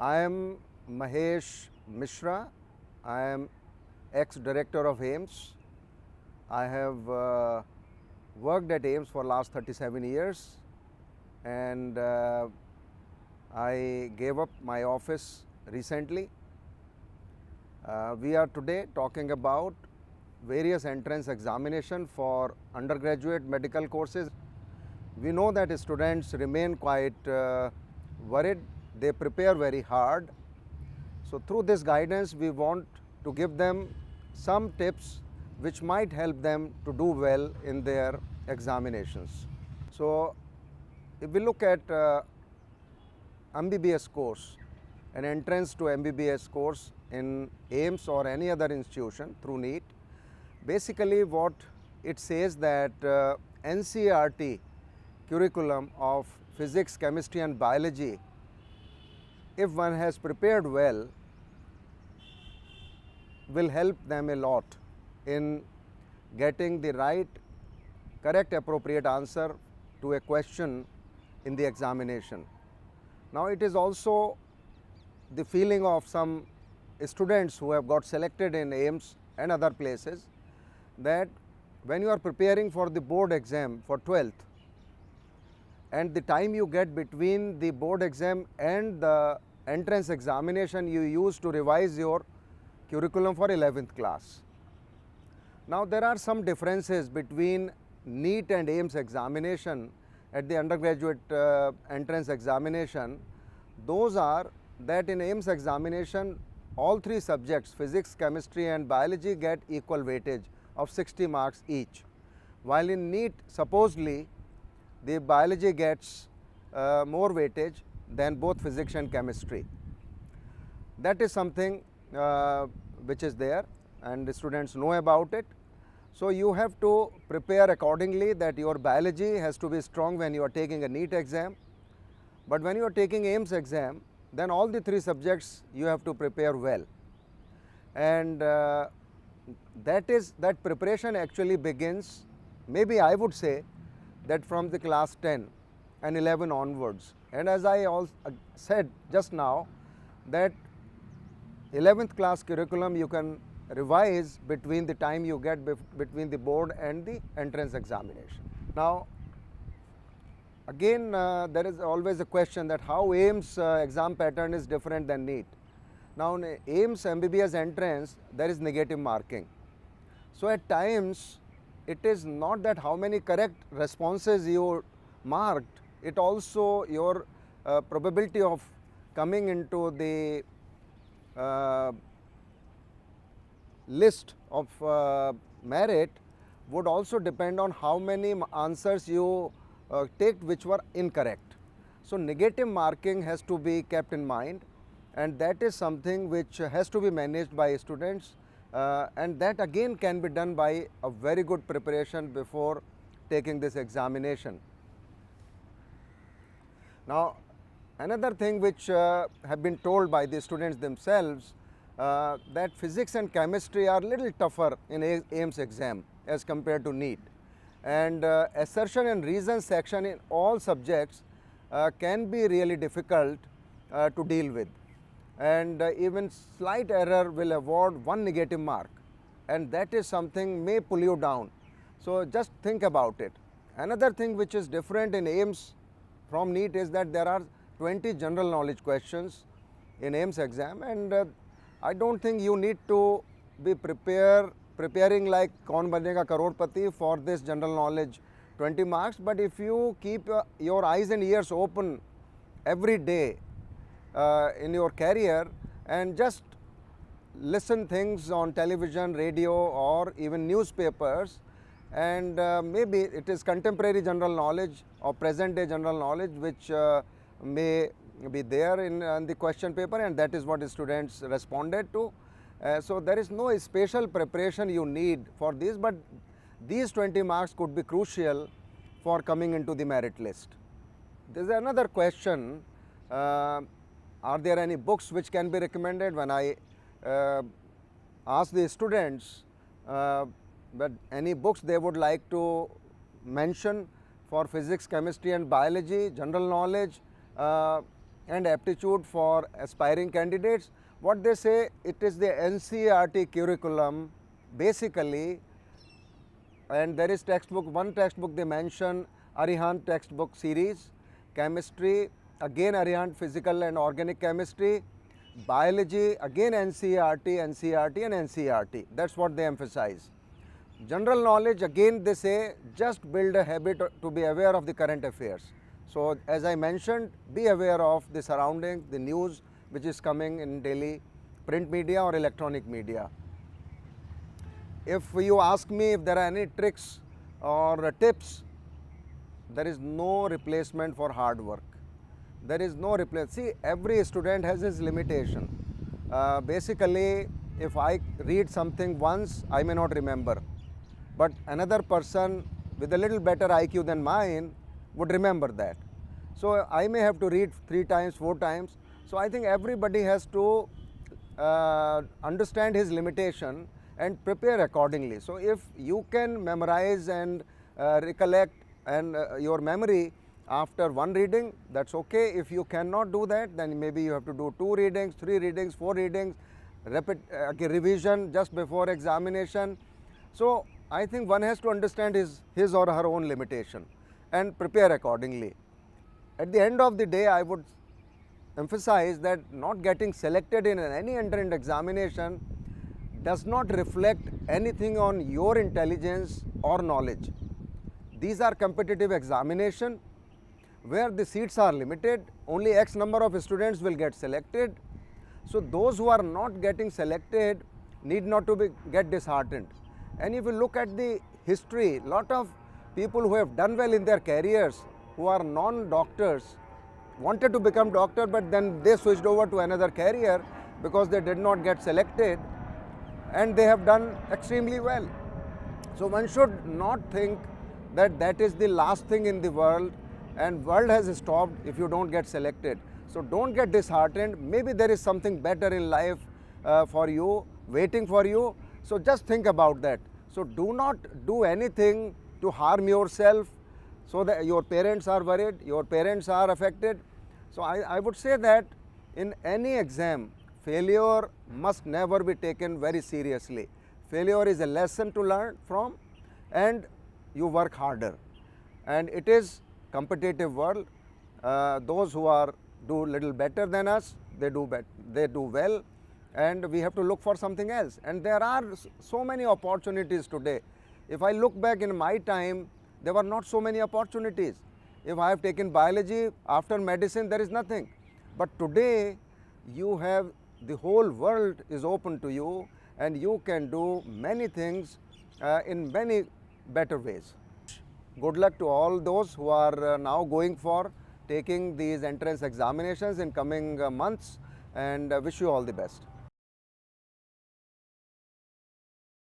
I am Mahesh Misra. I am ex-director of AIIMS. I have worked at AIIMS for last 37 years, and I gave up my office recently. We are today talking about various entrance examination for undergraduate medical courses. We know that students remain quite worried. They prepare very hard. So through this guidance, we want to give them some tips which might help them to do well in their examinations. So if we look at MBBS course, an entrance to MBBS course in AIIMS or any other institution through NEET, basically what it says that NCERT curriculum of physics, chemistry and biology, if one has prepared well, will help them a lot in getting the right, correct, appropriate answer to a question in the examination. Now it is also the feeling of some students who have got selected in AIIMS and other places that when you are preparing for the board exam for 12th, and the time you get between the board exam and the entrance examination you use to revise your curriculum for 11th class. Now there are some differences between NEET and AIIMS examination at the undergraduate entrance examination. Those are that in AIIMS examination, all three subjects, physics, chemistry and biology, get equal weightage of 60 marks each, while in NEET supposedly the biology gets more weightage than both physics and chemistry. That is something which is there, and the students know about it. So you have to prepare accordingly, that your biology has to be strong when you are taking a NEET exam. But when you are taking AIIMS exam, then all the three subjects you have to prepare well. And that preparation actually begins, maybe I would say, that from the class 10 and 11 onwards. And as I also said just now, that 11th class curriculum you can revise between the time you get between the board and the entrance examination. Now again there is always a question that how AIIMS exam pattern is different than NEET. Now in AIIMS MBBS entrance there is negative marking. So at times it is not that how many correct responses you marked, it also your probability of coming into the list of merit would also depend on how many answers you take which were incorrect. So negative marking has to be kept in mind, and that is something which has to be managed by students, and that again can be done by a very good preparation before taking this examination. Now another thing which have been told by the students themselves, that physics and chemistry are little tougher in AIIMS exam as compared to NEET, and assertion and reason section in all subjects can be really difficult to deal with, and even slight error will award one negative mark, and that is something may pull you down. So just think about it. Another thing which is different in AIIMS from NEET is that there are 20 general knowledge questions in AIIMS exam, and I don't think you need to be preparing like Kaun Banega Crorepati for this general knowledge 20 marks, but if you keep your eyes and ears open every day in your career and just listen things on television, radio or even newspapers, and maybe it is contemporary general knowledge or present day general knowledge which may be there in the question paper, and that is what the students responded to. So there is no special preparation you need for this, but these 20 marks could be crucial for coming into the merit list. There is another question, are there any books which can be recommended? When I asked the students that any books they would like to mention for physics, chemistry and biology, general knowledge, and aptitude for aspiring candidates. What they say, it is the NCERT curriculum basically, and there is textbook, one textbook they mention, Arihant textbook series, chemistry, again Arihant physical and organic chemistry, biology, again NCERT, NCERT and NCERT. That's what they emphasize. General knowledge, again they say, just build a habit to be aware of the current affairs. So as I mentioned, be aware of the surrounding, the news which is coming in daily print media or electronic media. If you ask me if there are any tricks or tips, there is no replacement for hard work. There is no replacement. See, every student has his limitation. Basically, if I read something once, I may not remember. But another person with a little better IQ than mine would remember that. So I may have to read 3 times, 4 times. So I think everybody has to understand his limitation and prepare accordingly. So if you can memorize and recollect and your memory after 1 reading, that's okay. If you cannot do that, then maybe you have to do 2 readings, 3 readings, 4 readings, revision just before examination. So I think one has to understand his or her own limitation and prepare accordingly. At the end of the day, I would emphasize that not getting selected in any entrance examination does not reflect anything on your intelligence or knowledge. These are competitive examination where the seats are limited, only X number of students will get selected. So those who are not getting selected need not to get disheartened. And if you look at the history, lot of people who have done well in their careers, who are non-doctors, wanted to become doctor, but then they switched over to another career because they did not get selected, and they have done extremely well. So one should not think that that is the last thing in the world and world has stopped if you don't get selected. So don't get disheartened. Maybe there is something better in life for you, waiting for you. So just think about that. So do not do anything to harm yourself so that your parents are worried, your parents are affected. So I would say that in any exam, failure must never be taken very seriously. Failure is a lesson to learn from, and you work harder. And it is competitive world. Those who do little better than us, they do well, and we have to look for something else. And there are so many opportunities today. If I look back in my time, there were not so many opportunities. If I have taken biology, after medicine, there is nothing. But today, you have the whole world is open to you, and you can do many things in many better ways. Good luck to all those who are now going for taking these entrance examinations in coming months, and wish you all the best.